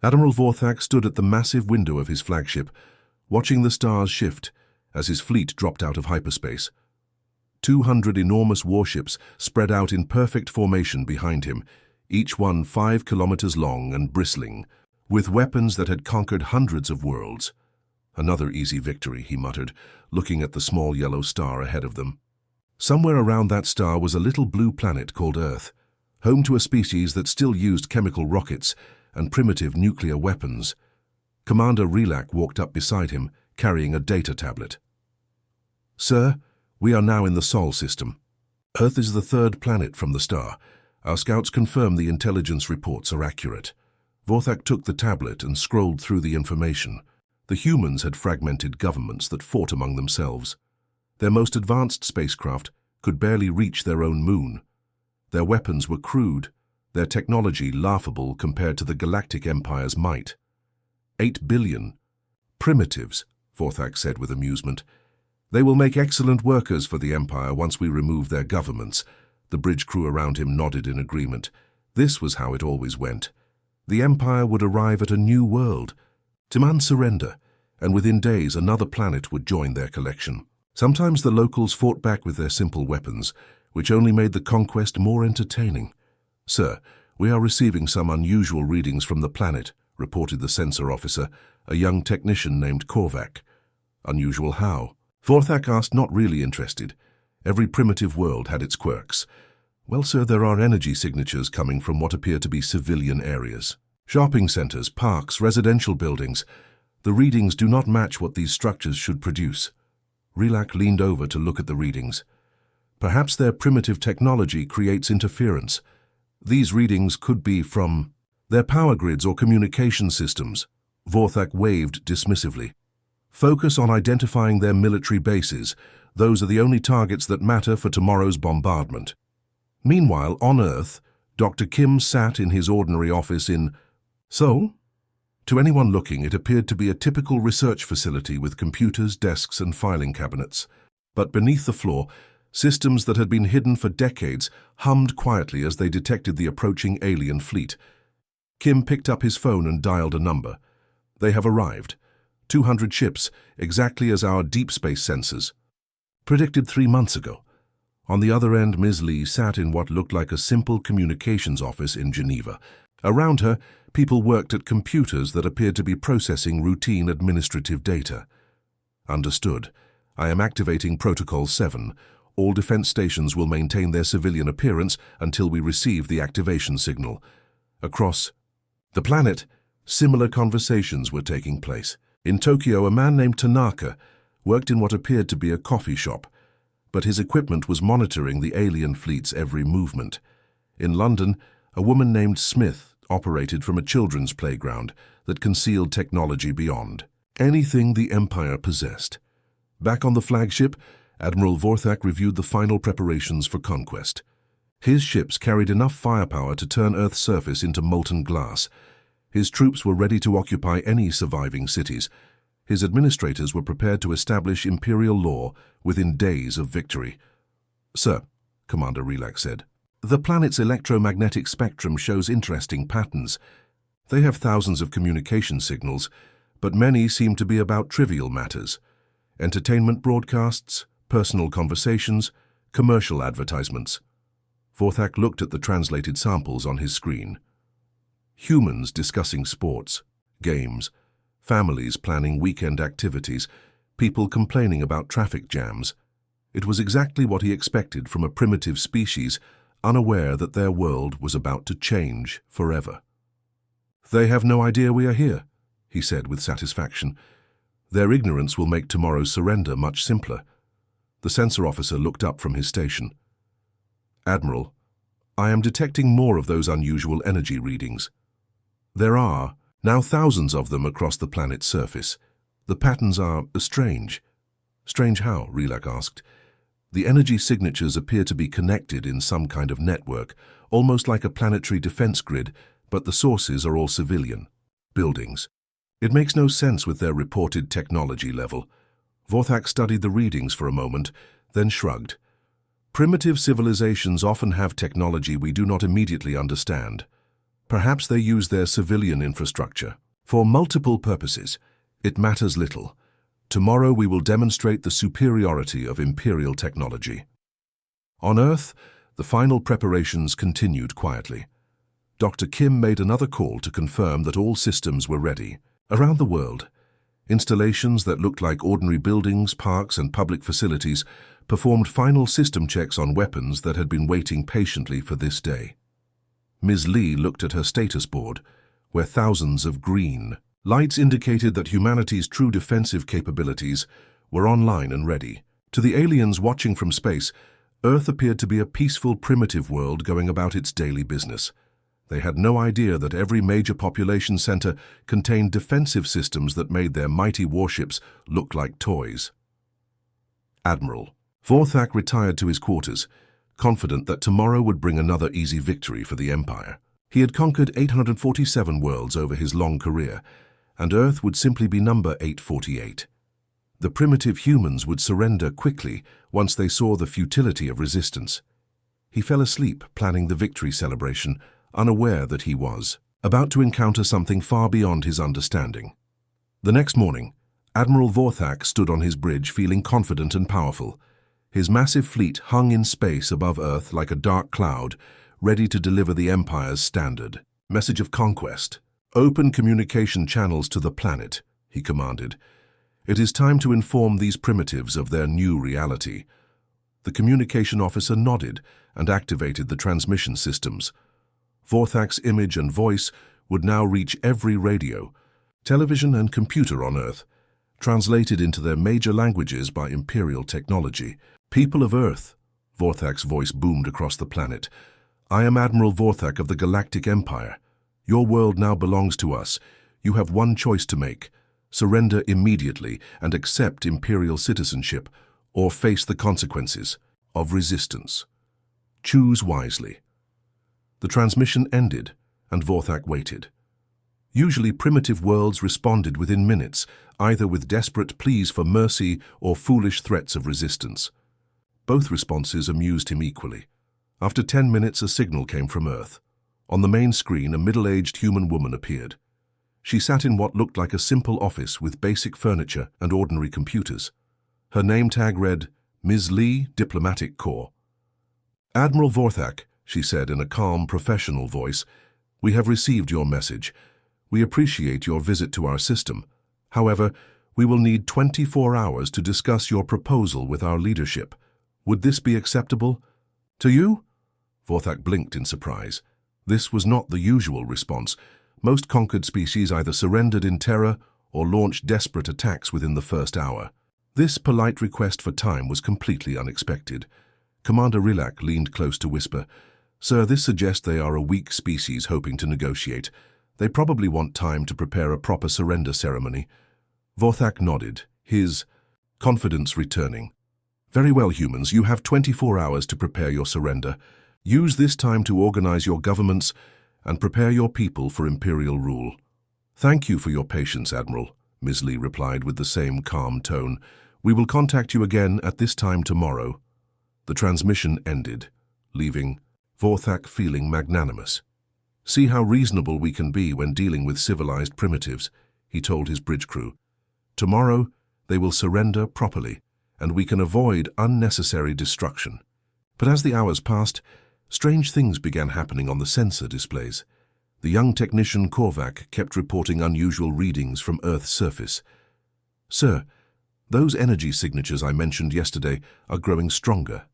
Admiral Vorthak stood at the massive window of his flagship, watching the stars shift as his fleet dropped out of hyperspace. 200 enormous warships spread out in perfect formation behind him, each one 5 kilometers long and bristling, with weapons that had conquered hundreds of worlds. Another easy victory, he muttered, looking at the small yellow star ahead of them. Somewhere around that star was a little blue planet called Earth, home to a species that still used chemical rockets and primitive nuclear weapons. Commander Relak walked up beside him, carrying a data tablet. "Sir, we are now in the Sol system. Earth is the 3rd planet from the star. Our scouts confirm the intelligence reports are accurate." Vorthak took the tablet and scrolled through the information. The humans had fragmented governments that fought among themselves. Their most advanced spacecraft could barely reach their own moon. Their weapons were crude, their technology laughable compared to the Galactic Empire's might. 8 billion. Primitives, Vorthak said with amusement. They will make excellent workers for the Empire once we remove their governments. The bridge crew around him nodded in agreement. This was how it always went. The Empire would arrive at a new world, demand surrender, and within days another planet would join their collection. Sometimes the locals fought back with their simple weapons, which only made the conquest more entertaining. "Sir, we are receiving some unusual readings from the planet," reported the sensor officer, a young technician named Korvac. "Unusual how?" Vorthak asked, not really interested. Every primitive world had its quirks. "Well, sir, there are energy signatures coming from what appear to be civilian areas. Shopping centers, parks, residential buildings. The readings do not match what these structures should produce." Relak leaned over to look at the readings. "Perhaps their primitive technology creates interference. These readings could be from their power grids or communication systems." Vorthak waved dismissively. "Focus on identifying their military bases. Those are the only targets that matter for tomorrow's bombardment." Meanwhile, on Earth, Dr. Kim sat in his ordinary office in Seoul. To anyone looking, it appeared to be a typical research facility with computers, desks, and filing cabinets. But beneath the floor, systems that had been hidden for decades hummed quietly as they detected the approaching alien fleet. Kim picked up his phone and dialed a number. "They have arrived. 200 ships, exactly as our deep space sensors. Predicted 3 months ago." On the other end, Ms. Lee sat in what looked like a simple communications office in Geneva. Around her, people worked at computers that appeared to be processing routine administrative data. "Understood. I am activating Protocol 7. All defense stations will maintain their civilian appearance until we receive the activation signal." Across the planet, similar conversations were taking place. In Tokyo, a man named Tanaka worked in what appeared to be a coffee shop, but his equipment was monitoring the alien fleet's every movement. In London, a woman named Smith operated from a children's playground that concealed technology beyond anything the Empire possessed. Back on the flagship, Admiral Vorthak reviewed the final preparations for conquest. His ships carried enough firepower to turn Earth's surface into molten glass. His troops were ready to occupy any surviving cities. His administrators were prepared to establish Imperial law within days of victory. "Sir," Commander Relak said, "the planet's electromagnetic spectrum shows interesting patterns. They have thousands of communication signals, but many seem to be about trivial matters. Entertainment broadcasts, personal conversations, commercial advertisements." Vorthak looked at the translated samples on his screen. Humans discussing sports, games, families planning weekend activities, people complaining about traffic jams. It was exactly what he expected from a primitive species, unaware that their world was about to change forever. "They have no idea we are here," he said with satisfaction. "Their ignorance will make tomorrow's surrender much simpler." The sensor officer looked up from his station. "Admiral, I am detecting more of those unusual energy readings. There are now thousands of them across the planet's surface. The patterns are strange." "Strange how?" Relak asked. "The energy signatures appear to be connected in some kind of network, almost like a planetary defense grid, but the sources are all civilian buildings. It makes no sense with their reported technology level." Vorthak studied the readings for a moment, then shrugged. "Primitive civilizations often have technology we do not immediately understand. Perhaps they use their civilian infrastructure. For multiple purposes, it matters little. Tomorrow we will demonstrate the superiority of Imperial technology. On Earth, the final preparations continued quietly. Dr. Kim made another call to confirm that all systems were ready. Around the world, installations that looked like ordinary buildings, parks, and public facilities performed final system checks on weapons that had been waiting patiently for this day. Ms. Lee looked at her status board, where thousands of green lights indicated that humanity's true defensive capabilities were online and ready. To the aliens watching from space, Earth appeared to be a peaceful, primitive world going about its daily business. They had no idea that every major population center contained defensive systems that made their mighty warships look like toys. Admiral Vorthak retired to his quarters, confident that tomorrow would bring another easy victory for the Empire. He had conquered 847 worlds over his long career, and Earth would simply be number 848. The primitive humans would surrender quickly once they saw the futility of resistance. He fell asleep planning the victory celebration, unaware that he was about to encounter something far beyond his understanding. The next morning, Admiral Vorthak stood on his bridge feeling confident and powerful. His massive fleet hung in space above Earth like a dark cloud, ready to deliver the Empire's standard message of conquest. "Open communication channels to the planet," he commanded. "It is time to inform these primitives of their new reality." The communication officer nodded and activated the transmission systems. Vorthak's image and voice would now reach every radio, television and computer on Earth, translated into their major languages by Imperial technology. "People of Earth," Vorthak's voice boomed across the planet. "I am Admiral Vorthak of the Galactic Empire. Your world now belongs to us. You have one choice to make. Surrender immediately and accept Imperial citizenship, or face the consequences of resistance. Choose wisely." The transmission ended, and Vorthak waited. Usually primitive worlds responded within minutes, either with desperate pleas for mercy or foolish threats of resistance. Both responses amused him equally. After 10 minutes, a signal came from Earth. On the main screen, a middle-aged human woman appeared. She sat in what looked like a simple office with basic furniture and ordinary computers. Her name tag read, "Ms. Lee, Diplomatic Corps." "Admiral Vorthak," she said in a calm, professional voice, "we have received your message. We appreciate your visit to our system. However, we will need 24 hours to discuss your proposal with our leadership. Would this be acceptable to you?" Vorthak blinked in surprise. This was not the usual response. Most conquered species either surrendered in terror or launched desperate attacks within the first hour. This polite request for time was completely unexpected. Commander Rilak leaned close to whisper, "Sir, this suggests they are a weak species hoping to negotiate. They probably want time to prepare a proper surrender ceremony." Vorthak nodded, his confidence returning. "Very well, humans, you have 24 hours to prepare your surrender. Use this time to organize your governments and prepare your people for Imperial rule." "Thank you for your patience, Admiral," Ms. Lee replied with the same calm tone. "We will contact you again at this time tomorrow." The transmission ended, leaving Vorthak feeling magnanimous. "See how reasonable we can be when dealing with civilized primitives," he told his bridge crew. "Tomorrow, they will surrender properly, and we can avoid unnecessary destruction." But as the hours passed, strange things began happening on the sensor displays. The young technician Korvac kept reporting unusual readings from Earth's surface. "Sir, those energy signatures I mentioned yesterday are growing stronger."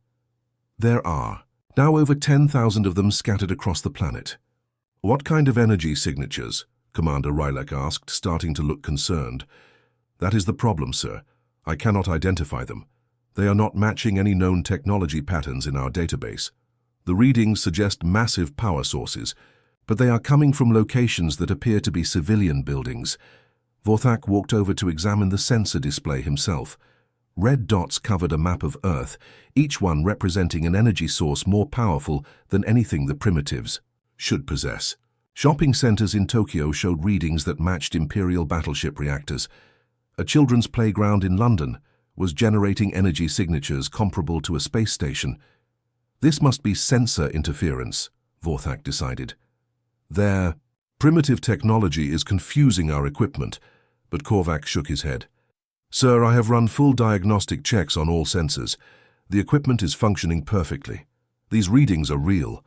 "There are now over 10,000 of them scattered across the planet." "What kind of energy signatures?" Commander Rilak asked, starting to look concerned. "That is the problem, sir. I cannot identify them. They are not matching any known technology patterns in our database. The readings suggest massive power sources, but they are coming from locations that appear to be civilian buildings." Vorthak walked over to examine the sensor display himself. Red dots covered a map of Earth, each one representing an energy source more powerful than anything the primitives should possess. Shopping centers in Tokyo showed readings that matched Imperial battleship reactors. A children's playground in London was generating energy signatures comparable to a space station. This must be sensor interference, Vorthak decided. Their primitive technology is confusing our equipment, but Korvac shook his head. Sir, I have run full diagnostic checks on all sensors. The equipment is functioning perfectly. These readings are real.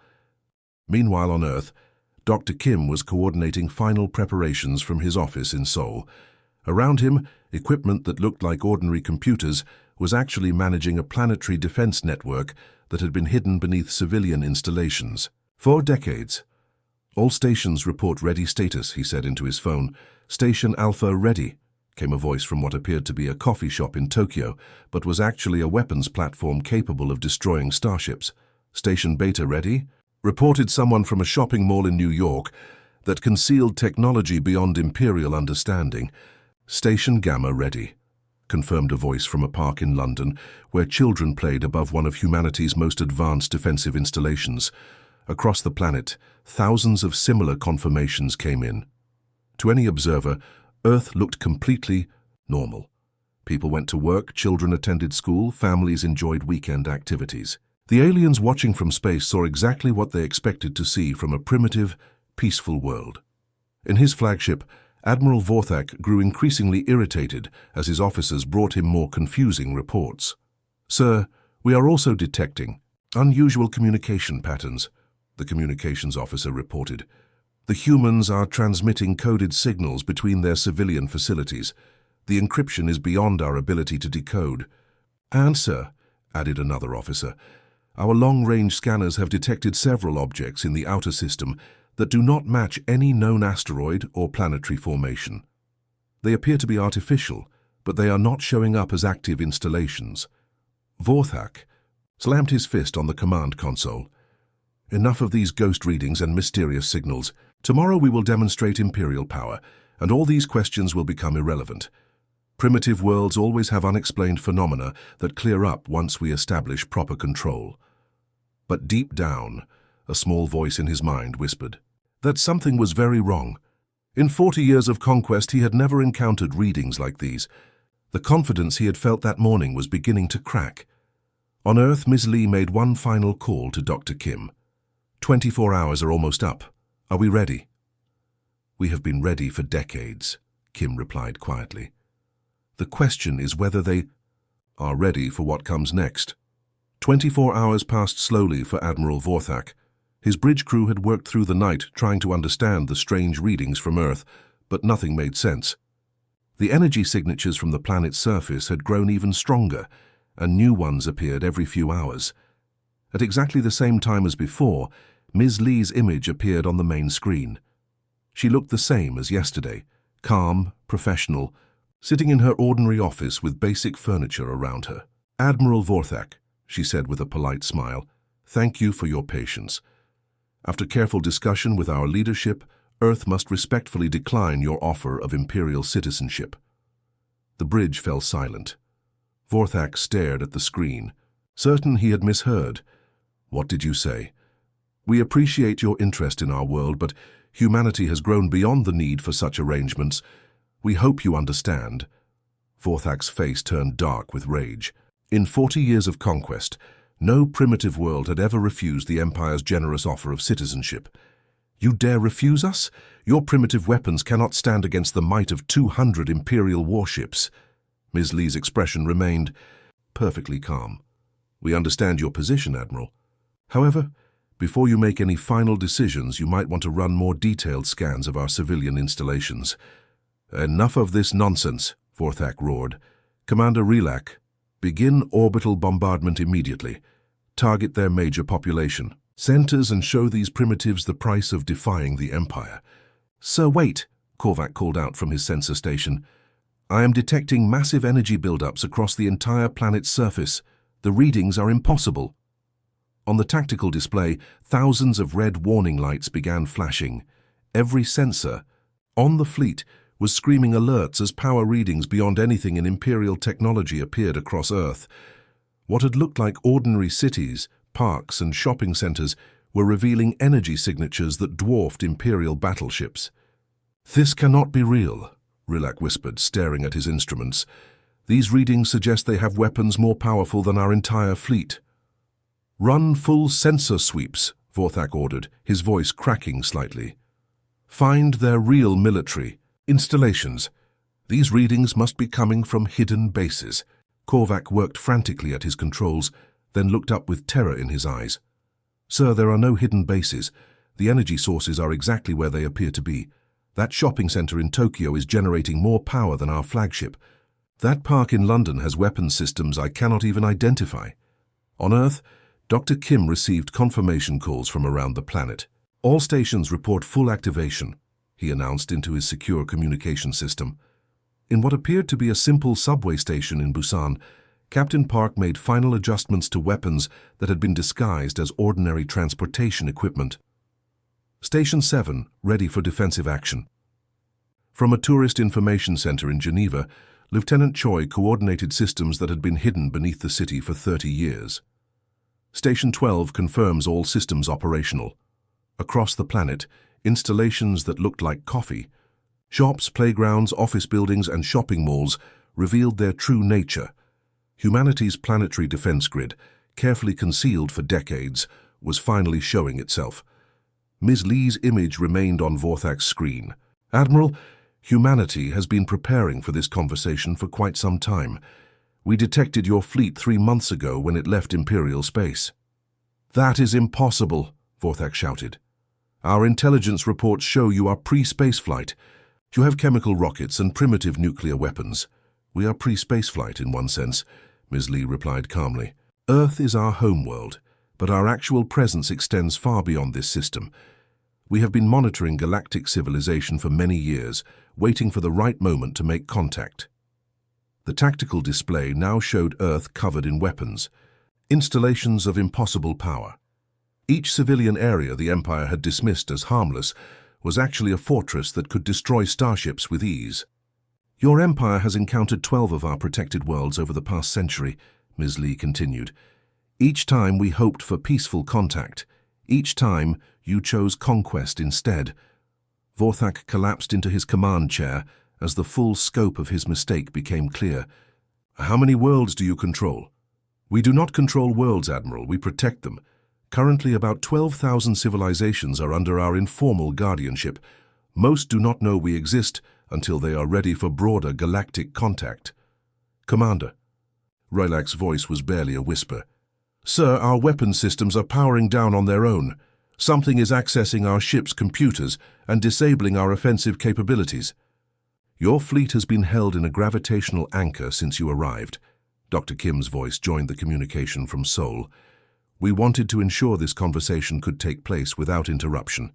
Meanwhile on Earth, Dr. Kim was coordinating final preparations from his office in Seoul. Around him, equipment that looked like ordinary computers was actually managing a planetary defense network that had been hidden beneath civilian installations. For decades. All stations report ready status, he said into his phone. Station Alpha ready, came a voice from what appeared to be a coffee shop in Tokyo, but was actually a weapons platform capable of destroying starships. Station Beta ready, reported someone from a shopping mall in New York that concealed technology beyond Imperial understanding. Station Gamma ready, confirmed a voice from a park in London where children played above one of humanity's most advanced defensive installations. Across the planet, thousands of similar confirmations came in. To any observer, Earth looked completely normal. People went to work, children attended school, families enjoyed weekend activities. The aliens watching from space saw exactly what they expected to see from a primitive, peaceful world. In his flagship, Admiral Vorthak grew increasingly irritated as his officers brought him more confusing reports. Sir, we are also detecting unusual communication patterns, the communications officer reported. The humans are transmitting coded signals between their civilian facilities. The encryption is beyond our ability to decode. And, sir, added another officer, our long-range scanners have detected several objects in the outer system that do not match any known asteroid or planetary formation. They appear to be artificial, but they are not showing up as active installations. Vorthak slammed his fist on the command console. Enough of these ghost readings and mysterious signals. Tomorrow we will demonstrate Imperial power, and all these questions will become irrelevant. Primitive worlds always have unexplained phenomena that clear up once we establish proper control. But deep down, a small voice in his mind whispered that something was very wrong. In 40 years of conquest, he had never encountered readings like these. The confidence he had felt that morning was beginning to crack. On Earth, Ms. Lee made one final call to Dr. Kim. 24 hours are almost up. Are we ready? We have been ready for decades, Kim replied quietly. The question is whether they are ready for what comes next. 24 hours passed slowly for Admiral Vorthak. His bridge crew had worked through the night trying to understand the strange readings from Earth, but nothing made sense. The energy signatures from the planet's surface had grown even stronger, and new ones appeared every few hours. At exactly the same time as before, Ms. Lee's image appeared on the main screen. She looked the same as yesterday, calm, professional, sitting in her ordinary office with basic furniture around her. Admiral Vorthak, she said with a polite smile, thank you for your patience. After careful discussion with our leadership, Earth must respectfully decline your offer of Imperial citizenship. The bridge fell silent. Vorthak stared at the screen, certain he had misheard. What did you say? We appreciate your interest in our world, but humanity has grown beyond the need for such arrangements. We hope you understand. Vorthak's face turned dark with rage. In 40 years of conquest, no primitive world had ever refused the Empire's generous offer of citizenship. You dare refuse us? Your primitive weapons cannot stand against the might of 200 Imperial warships. Ms. Lee's expression remained perfectly calm. We understand your position, Admiral. However, before you make any final decisions, you might want to run more detailed scans of our civilian installations. Enough of this nonsense, Vorthak roared. Commander Relak, begin orbital bombardment immediately. Target their major population centers and show these primitives the price of defying the Empire. Sir, wait, Korvac called out from his sensor station. I am detecting massive energy buildups across the entire planet's surface. The readings are impossible. On the tactical display, thousands of red warning lights began flashing. Every sensor on the fleet was screaming alerts as power readings beyond anything in Imperial technology appeared across Earth. What had looked like ordinary cities, parks and shopping centers were revealing energy signatures that dwarfed Imperial battleships. This cannot be real, Relak whispered, staring at his instruments. These readings suggest they have weapons more powerful than our entire fleet. Run full sensor sweeps, Vorthak ordered, his voice cracking slightly. Find their real military installations. These readings must be coming from hidden bases. Korvac worked frantically at his controls, then looked up with terror in his eyes. Sir, there are no hidden bases. The energy sources are exactly where they appear to be. That shopping center in Tokyo is generating more power than our flagship. That park in London has weapons systems I cannot even identify. On Earth, Dr. Kim received confirmation calls from around the planet. All stations report full activation, he announced into his secure communication system. In what appeared to be a simple subway station in Busan, Captain Park made final adjustments to weapons that had been disguised as ordinary transportation equipment. Station 7, ready for defensive action. From a tourist information center in Geneva, Lieutenant Choi coordinated systems that had been hidden beneath the city for 30 years. Station 12 confirms all systems operational. Across the planet, installations that looked like coffee, shops, playgrounds, office buildings, and shopping malls revealed their true nature. Humanity's planetary defense grid, carefully concealed for decades, was finally showing itself. Ms. Lee's image remained on Vorthak's screen. Admiral, humanity has been preparing for this conversation for quite some time. We detected your fleet 3 months ago when it left Imperial space. That is impossible, Vorthak shouted. Our intelligence reports show you are pre-spaceflight. You have chemical rockets and primitive nuclear weapons. We are pre-spaceflight in one sense, Ms. Lee replied calmly. Earth is our homeworld, but our actual presence extends far beyond this system. We have been monitoring galactic civilization for many years, waiting for the right moment to make contact. The tactical display now showed Earth covered in weapons, installations of impossible power. Each civilian area the Empire had dismissed as harmless was actually a fortress that could destroy starships with ease. Your Empire has encountered 12 of our protected worlds over the past century, Ms. Lee continued. Each time we hoped for peaceful contact. Each time you chose conquest instead. Vorthak collapsed into his command chair as the full scope of his mistake became clear. How many worlds do you control? We do not control worlds, Admiral. We protect them. Currently, about 12,000 civilizations are under our informal guardianship. Most do not know we exist until they are ready for broader galactic contact. Commander. Roylak's voice was barely a whisper. Sir, our weapon systems are powering down on their own. Something is accessing our ship's computers and disabling our offensive capabilities. Your fleet has been held in a gravitational anchor since you arrived. Dr. Kim's voice joined the communication from Seoul. We wanted to ensure this conversation could take place without interruption.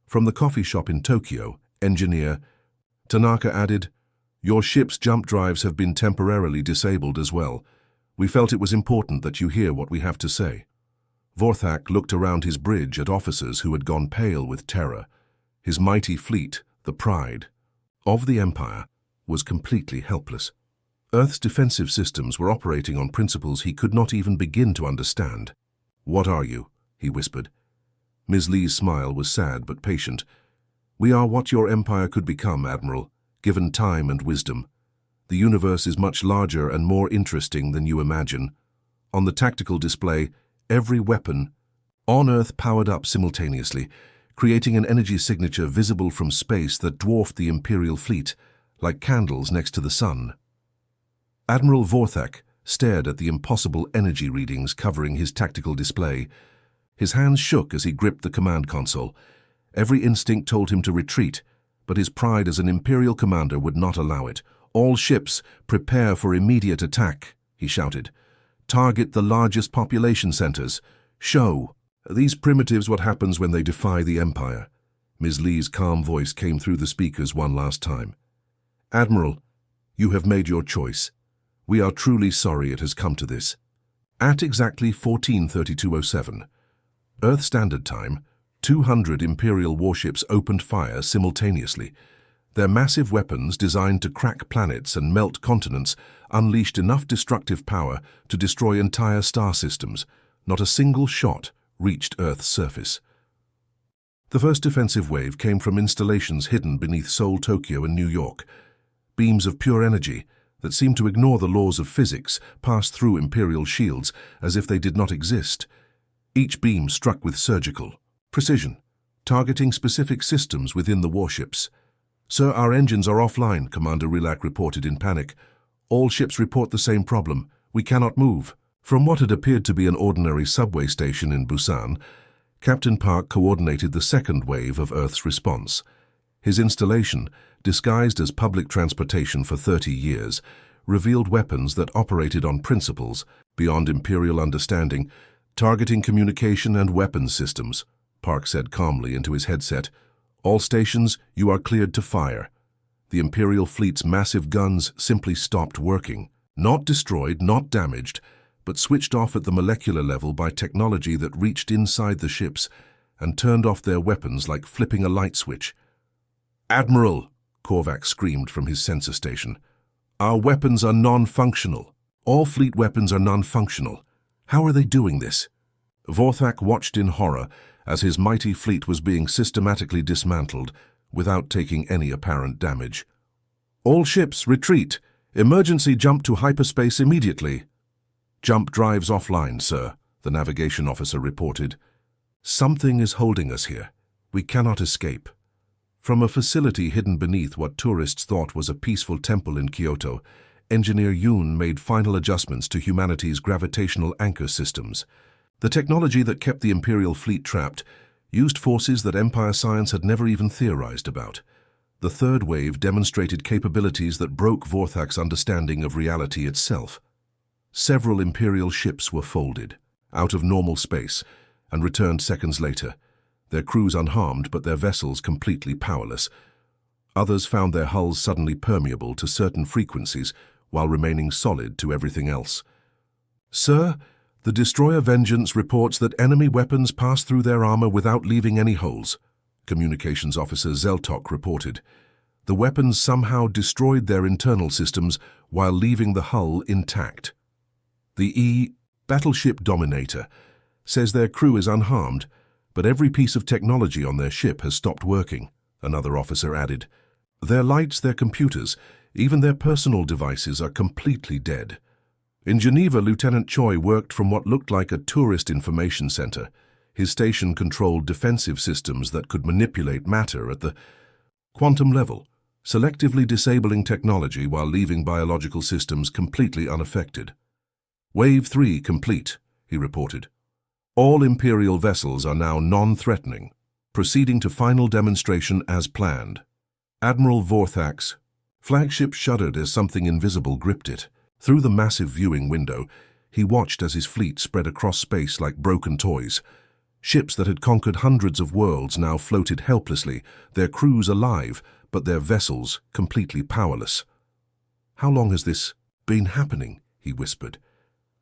From the coffee shop in Tokyo, engineer Tanaka added, Your ship's jump drives have been temporarily disabled as well. We felt it was important that you hear what we have to say. Vorthak looked around his bridge at officers who had gone pale with terror. His mighty fleet, the pride of the Empire, was completely helpless. Earth's defensive systems were operating on principles he could not even begin to understand. What are you? He whispered. Ms. Lee's smile was sad but patient. We are what your Empire could become, Admiral, given time and wisdom. The universe is much larger and more interesting than you imagine. On the tactical display, every weapon on Earth powered up simultaneously, creating an energy signature visible from space that dwarfed the Imperial fleet, like candles next to the sun. Admiral Vorthak stared at the impossible energy readings covering his tactical display. His hands shook as he gripped the command console. Every instinct told him to retreat, but his pride as an Imperial commander would not allow it. All ships, prepare for immediate attack, he shouted. Target the largest population centers. Show these primitives what happens when they defy the Empire. Ms. Lee's calm voice came through the speakers one last time. Admiral, you have made your choice. We are truly sorry it has come to this. At exactly 14:32:07, Earth Standard Time, 200 Imperial warships opened fire simultaneously. Their massive weapons, designed to crack planets and melt continents, unleashed enough destructive power to destroy entire star systems. Not a single shot reached Earth's surface. The first defensive wave came from installations hidden beneath Seoul, Tokyo, and New York. Beams of pure energy that seemed to ignore the laws of physics passed through Imperial shields as if they did not exist. Each beam struck with surgical precision, targeting specific systems within the warships. "Sir, our engines are offline," Commander Rilak reported in panic. "All ships report the same problem. We cannot move." From what had appeared to be an ordinary subway station in Busan, Captain Park coordinated the second wave of Earth's response. His installation, disguised as public transportation for 30 years, revealed weapons that operated on principles beyond Imperial understanding, targeting communication and weapons systems. Park said calmly into his headset, "All stations, you are cleared to fire." The Imperial fleet's massive guns simply stopped working. Not destroyed, not damaged, but switched off at the molecular level by technology that reached inside the ships and turned off their weapons like flipping a light switch. "Admiral!" Korvac screamed from his sensor station. "Our weapons are non-functional. All fleet weapons are non-functional. How are they doing this?" Vorthak watched in horror as his mighty fleet was being systematically dismantled without taking any apparent damage. "All ships, retreat! Emergency jump to hyperspace immediately." "Jump drives offline, sir," the navigation officer reported. "Something is holding us here. We cannot escape." From a facility hidden beneath what tourists thought was a peaceful temple in Kyoto, Engineer Yoon made final adjustments to humanity's gravitational anchor systems. The technology that kept the Imperial fleet trapped used forces that Empire science had never even theorized about. The third wave demonstrated capabilities that broke Vorthak's understanding of reality itself. Several Imperial ships were folded, out of normal space, and returned seconds later, their crews unharmed but their vessels completely powerless. Others found their hulls suddenly permeable to certain frequencies while remaining solid to everything else. "Sir, the destroyer Vengeance reports that enemy weapons pass through their armor without leaving any holes," Communications Officer Zeltok reported. "The weapons somehow destroyed their internal systems while leaving the hull intact." The Battleship Dominator says their crew is unharmed, but every piece of technology on their ship has stopped working, another officer added. "Their lights, their computers, even their personal devices are completely dead." In Geneva, Lieutenant Choi worked from what looked like a tourist information center. His station controlled defensive systems that could manipulate matter at the quantum level, selectively disabling technology while leaving biological systems completely unaffected. "Wave 3 complete," he reported. "All Imperial vessels are now non-threatening, proceeding to final demonstration as planned." Admiral Vorthak's flagship shuddered as something invisible gripped it. Through the massive viewing window, he watched as his fleet spread across space like broken toys. Ships that had conquered hundreds of worlds now floated helplessly, their crews alive, but their vessels completely powerless. "How long has this been happening?" he whispered.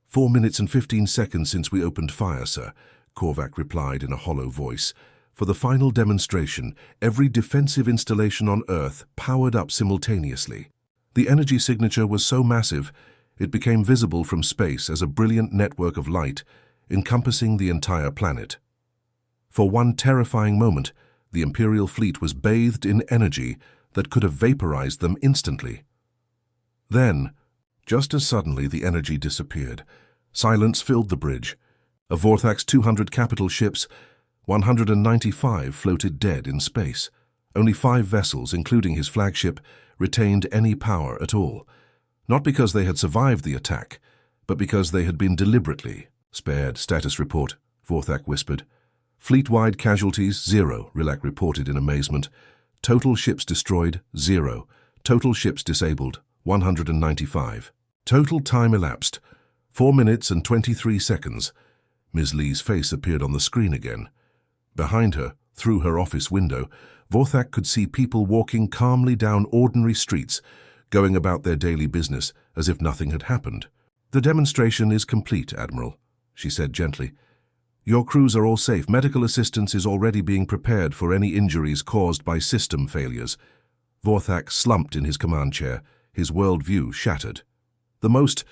4 minutes and 15 seconds since we opened fire, sir," Korvac replied in a hollow voice. "For the final demonstration, every defensive installation on Earth powered up simultaneously. The energy signature was so massive, it became visible from space as a brilliant network of light, encompassing the entire planet. For one terrifying moment, the Imperial fleet was bathed in energy that could have vaporized them instantly. Then, just as suddenly, the energy disappeared. Silence filled the bridge. Of Vorthak's 200 capital ships, 195 floated dead in space. Only 5 vessels, including his flagship, retained any power at all. Not because they had survived the attack, but because they had been deliberately spared. "Status report," Vorthak whispered. "Fleet-wide casualties, 0, Rilak reported in amazement. Total ships destroyed, 0. Total ships disabled, 195. Total time elapsed, 4 minutes and 23 seconds. Ms. Lee's face appeared on the screen again. Behind her, through her office window, Vorthak could see people walking calmly down ordinary streets, going about their daily business as if nothing had happened. "The demonstration is complete, Admiral," she said gently. "Your crews are all safe. Medical assistance is already being prepared for any injuries caused by system failures." Vorthak slumped in his command chair, his worldview shattered. The most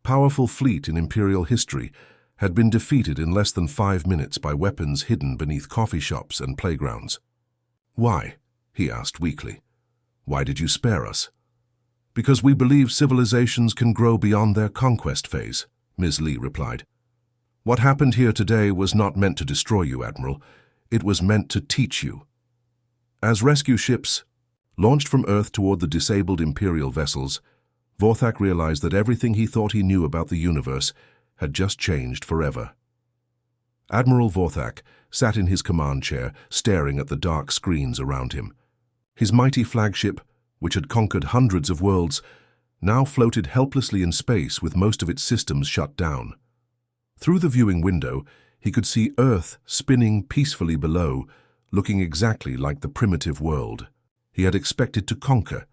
powerful fleet in Imperial history had been defeated in less than 5 minutes by weapons hidden beneath coffee shops and playgrounds. "Why?" he asked weakly. "Why did you spare us?" "Because we believe civilizations can grow beyond their conquest phase," Ms. Lee replied. "What happened here today was not meant to destroy you, Admiral. It was meant to teach you. As rescue ships launched from Earth toward the disabled Imperial vessels, Vorthak realized that everything he thought he knew about the universe had just changed forever. Admiral Vorthak sat in his command chair, staring at the dark screens around him. His mighty flagship, which had conquered hundreds of worlds, now floated helplessly in space with most of its systems shut down. Through the viewing window, he could see Earth spinning peacefully below, looking exactly like the primitive world he had expected to conquer.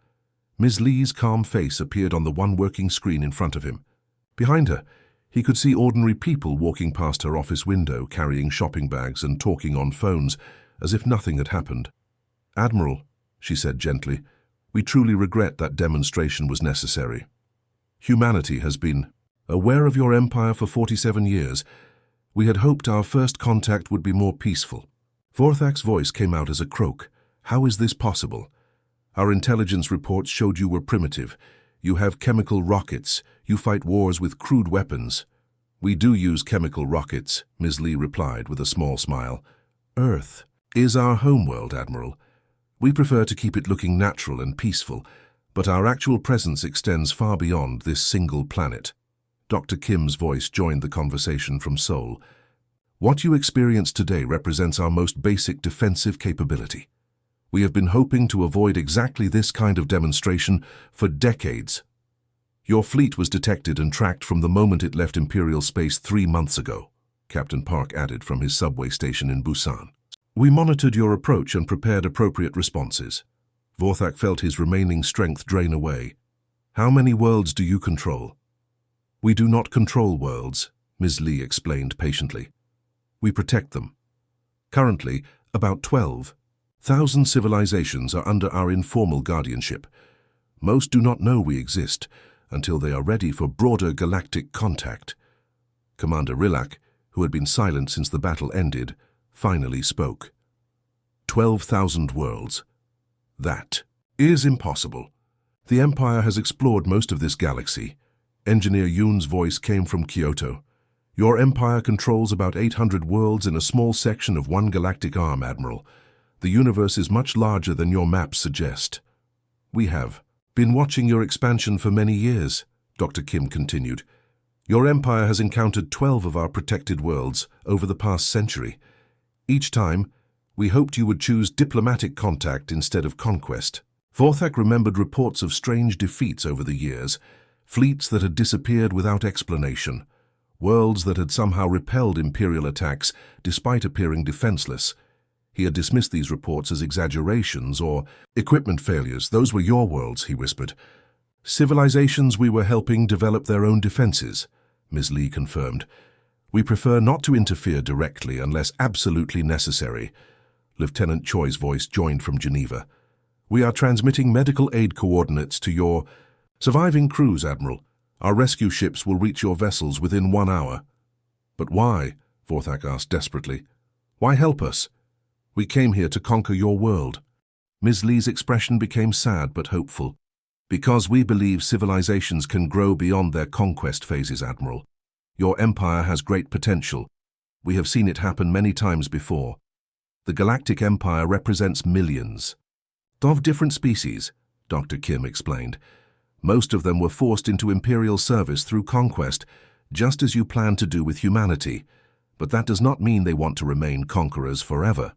Ms. Lee's calm face appeared on the one working screen in front of him. Behind her, he could see ordinary people walking past her office window, carrying shopping bags and talking on phones, as if nothing had happened. "Admiral," she said gently, "we truly regret that demonstration was necessary. Humanity has been aware of your empire for 47 years. We had hoped our first contact would be more peaceful." Vorthak's voice came out as a croak. "How is this possible? Our intelligence reports showed you were primitive. You have chemical rockets. You fight wars with crude weapons." "We do use chemical rockets," Ms. Lee replied with a small smile. "Earth is our homeworld, Admiral. We prefer to keep it looking natural and peaceful, but our actual presence extends far beyond this single planet." Dr. Kim's voice joined the conversation from Seoul. "What you experience today represents our most basic defensive capability. We have been hoping to avoid exactly this kind of demonstration for decades. Your fleet was detected and tracked from the moment it left Imperial space 3 months ago," Captain Park added from his subway station in Busan. "We monitored your approach and prepared appropriate responses." Vorthak felt his remaining strength drain away. "How many worlds do you control?" "We do not control worlds," Ms. Lee explained patiently. "We protect them. Currently, about 12,000 civilizations are under our informal guardianship. Most do not know we exist until they are ready for broader galactic contact." Commander Rilak, who had been silent since the battle ended, finally spoke. 12,000 worlds. That is impossible. The Empire has explored most of this galaxy. Engineer Yoon's voice came from Kyoto. "Your Empire controls about 800 worlds in a small section of one galactic arm, Admiral. The universe is much larger than your maps suggest." "We have been watching your expansion for many years," Dr. Kim continued. "Your Empire has encountered 12 of our protected worlds over the past century. Each time, we hoped you would choose diplomatic contact instead of conquest." Vorthak remembered reports of strange defeats over the years, fleets that had disappeared without explanation, worlds that had somehow repelled Imperial attacks despite appearing defenseless. He had dismissed these reports as exaggerations or equipment failures. "Those were your worlds," he whispered. "Civilizations we were helping develop their own defenses," Ms. Lee confirmed. "We prefer not to interfere directly unless absolutely necessary." Lieutenant Choi's voice joined from Geneva. "We are transmitting medical aid coordinates to your surviving crews, Admiral. Our rescue ships will reach your vessels within 1 hour." "But why?" Vorthak asked desperately. "Why help us? We came here to conquer your world." Ms. Lee's expression became sad but hopeful. "Because we believe civilizations can grow beyond their conquest phases, Admiral. Your empire has great potential. We have seen it happen many times before. The Galactic Empire represents millions of different species," Dr. Kim explained. "Most of them were forced into Imperial service through conquest, just as you plan to do with humanity. But that does not mean they want to remain conquerors forever.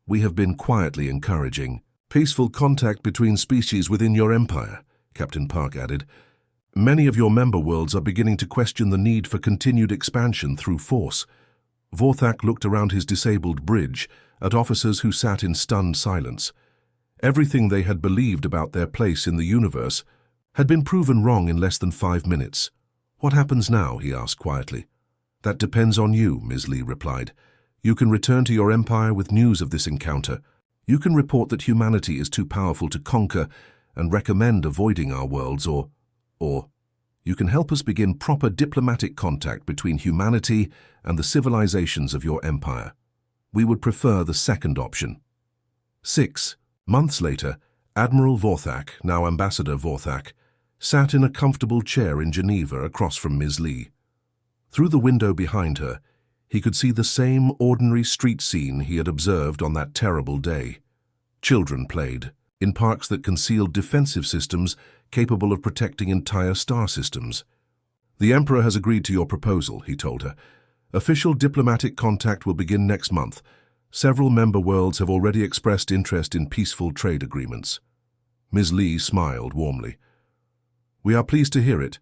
We have been quietly encouraging peaceful contact between species within your empire," Captain Park added. "Many of your member worlds are beginning to question the need for continued expansion through force." Vorthak looked around his disabled bridge at officers who sat in stunned silence. Everything they had believed about their place in the universe had been proven wrong in less than 5 minutes. "What happens now?" he asked quietly. "That depends on you," Ms. Lee replied. "You can return to your empire with news of this encounter. You can report that humanity is too powerful to conquer and recommend avoiding our worlds, or you can help us begin proper diplomatic contact between humanity and the civilizations of your empire. We would prefer the second option." 6 months later, Admiral Vorthak, now Ambassador Vorthak, sat in a comfortable chair in Geneva across from Ms. Lee. Through the window behind her, He could see the same ordinary street scene he had observed on that terrible day. Children played, in parks that concealed defensive systems capable of protecting entire star systems. "The Emperor has agreed to your proposal," he told her. "Official diplomatic contact will begin next month. Several member worlds have already expressed interest in peaceful trade agreements." Ms. Lee smiled warmly. "We are pleased to hear it.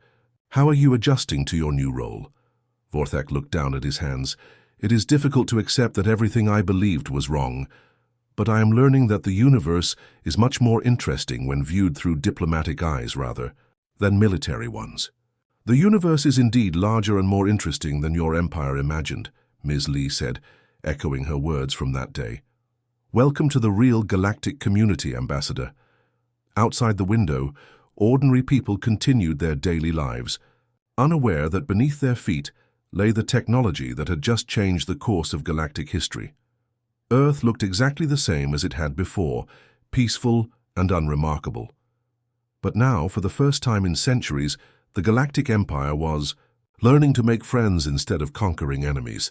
How are you adjusting to your new role?" Vorthak looked down at his hands. "It is difficult to accept that everything I believed was wrong, but I am learning that the universe is much more interesting when viewed through diplomatic eyes rather than military ones." "The universe is indeed larger and more interesting than your empire imagined," Ms. Lee said, echoing her words from that day. "Welcome to the real galactic community, Ambassador." Outside the window, ordinary people continued their daily lives, unaware that beneath their feet lay the technology that had just changed the course of galactic history. Earth looked exactly the same as it had before, peaceful and unremarkable. But now, for the first time in centuries, the Galactic Empire was learning to make friends instead of conquering enemies.